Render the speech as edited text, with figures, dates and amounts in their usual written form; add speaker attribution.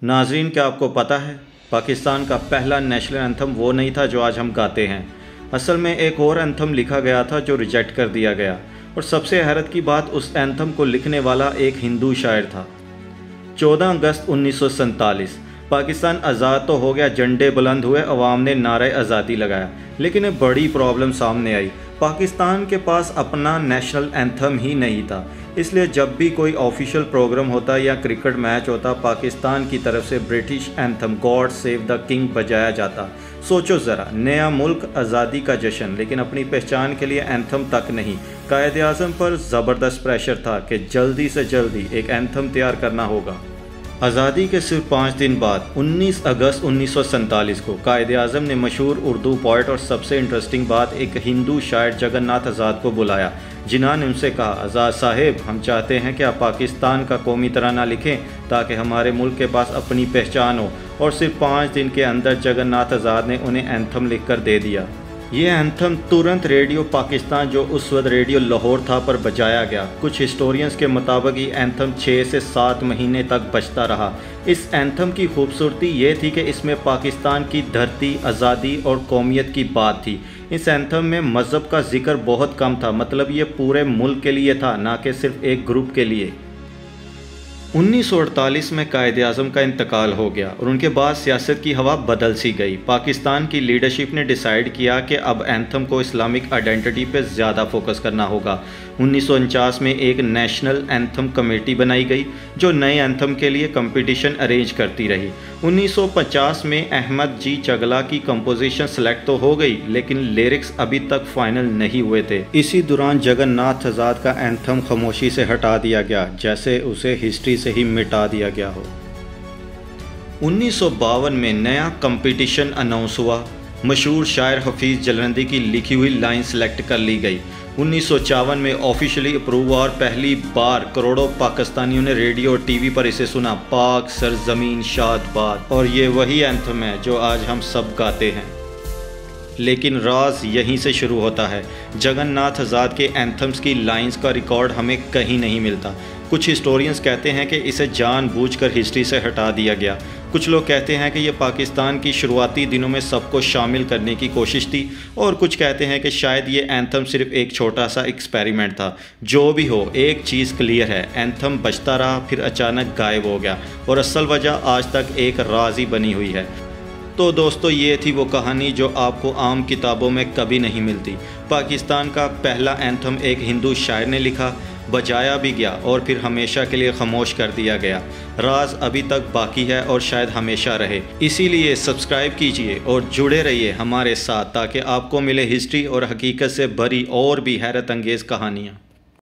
Speaker 1: नाजरीन, क्या आपको पता है पाकिस्तान का पहला नेशनल एंथम वो नहीं था जो आज हम गाते हैं। असल में एक और एंथम लिखा गया था जो रिजेक्ट कर दिया गया, और सबसे हैरत की बात उस एंथम को लिखने वाला एक हिंदू शायर था। 14 अगस्त 1947 पाकिस्तान आज़ाद तो हो गया, झंडे बुलंद हुए, अवाम ने नारे आज़ादी लगाया, लेकिन एक बड़ी प्रॉब्लम सामने आई। पाकिस्तान के पास अपना नेशनल एंथम ही नहीं था, इसलिए जब भी कोई ऑफिशियल प्रोग्राम होता या क्रिकेट मैच होता, पाकिस्तान की तरफ से British anthem God save the king बजाया जाता। सोचो ज़रा, नया मुल्क, आज़ादी का जश्न, लेकिन अपनी पहचान के लिए एंथम तक नहीं। कायदे आज़म पर ज़बरदस्त प्रेशर था कि जल्दी से जल्दी एक एंथम तैयार करना होगा। आज़ादी के सिर्फ 5 दिन बाद 19 अगस्त 1947 को कायदे आज़म ने मशहूर उर्दू पोइट और सबसे इंटरेस्टिंग बात, एक हिंदू शायर जगन्नाथ आज़ाद को बुलाया, जिन्होंने उनसे कहा, आज़ाद साहेब, हम चाहते हैं कि आप पाकिस्तान का कौमी तराना लिखें ताकि हमारे मुल्क के पास अपनी पहचान हो। और सिर्फ 5 दिन के अंदर जगन्नाथ आज़ाद ने उन्हें एंथम लिख कर दे दिया। ये एंथम तुरंत रेडियो पाकिस्तान, जो उस वक्त रेडियो लाहौर था, पर बजाया गया। कुछ हिस्टोरियंस के मुताबिक ये एंथम 6 से 7 महीने तक बजता रहा। इस एंथम की खूबसूरती ये थी कि इसमें पाकिस्तान की धरती, आज़ादी और कौमियत की बात थी। इस एंथम में मज़हब का जिक्र बहुत कम था, मतलब ये पूरे मुल्क के लिए था, ना कि सिर्फ एक ग्रुप के लिए। 1948 में कायदे आज़म का इंतकाल हो गया और उनके बाद सियासत की हवा बदल सी गई। पाकिस्तान की लीडरशिप ने डिसाइड किया कि अब एंथम को इस्लामिक आइडेंटिटी पे ज़्यादा फोकस करना होगा। 1949 में एक नेशनल एंथम कमेटी बनाई गई जो नए एंथम के लिए कंपटीशन अरेंज करती रही। 1950 में अहमद जी चगला की कंपोजिशन सेलेक्ट तो हो गई, लेकिन लिरिक्स अभी तक फाइनल नहीं हुए थे। इसी दौरान जगन्नाथ आज़ाद का एंथम खामोशी से हटा दिया गया, जैसे उसे हिस्ट्री से ही मिटा दिया गया हो। 1952 में नया कंपटीशन अनाउंस हुआ। मशहूर शायर हफीज़ जलंधी की लिखी हुई लाइन सेलेक्ट कर ली गई। 1954 में ऑफिशियली अप्रूव हुआ और पहली बार करोड़ों पाकिस्तानियों ने रेडियो और टीवी पर इसे सुना, पाक सरजमीन शादबाद। और ये वही एंथम है जो आज हम सब गाते हैं। लेकिन राज यहीं से शुरू होता है। जगन्नाथ आज़ाद के एंथम्स की लाइंस का रिकॉर्ड हमें कहीं नहीं मिलता। कुछ हिस्टोरियंस कहते हैं कि इसे जानबूझकर हिस्ट्री से हटा दिया गया। कुछ लोग कहते हैं कि यह पाकिस्तान की शुरुआती दिनों में सबको शामिल करने की कोशिश थी, और कुछ कहते हैं कि शायद ये एंथम सिर्फ एक छोटा सा एक्सपेरिमेंट था। जो भी हो, एक चीज़ क्लियर है, एंथम बजता रहा, फिर अचानक गायब हो गया, और असल वजह आज तक एक राज ही बनी हुई है। तो दोस्तों, ये थी वो कहानी जो आपको आम किताबों में कभी नहीं मिलती। पाकिस्तान का पहला एंथम एक हिंदू शायर ने लिखा, बजाया भी गया और फिर हमेशा के लिए खामोश कर दिया गया। राज अभी तक बाकी है और शायद हमेशा रहे। इसीलिए सब्सक्राइब कीजिए और जुड़े रहिए हमारे साथ, ताकि आपको मिले हिस्ट्री और हकीकत से भरी और भी हैरत अंगेज़ कहानियाँ।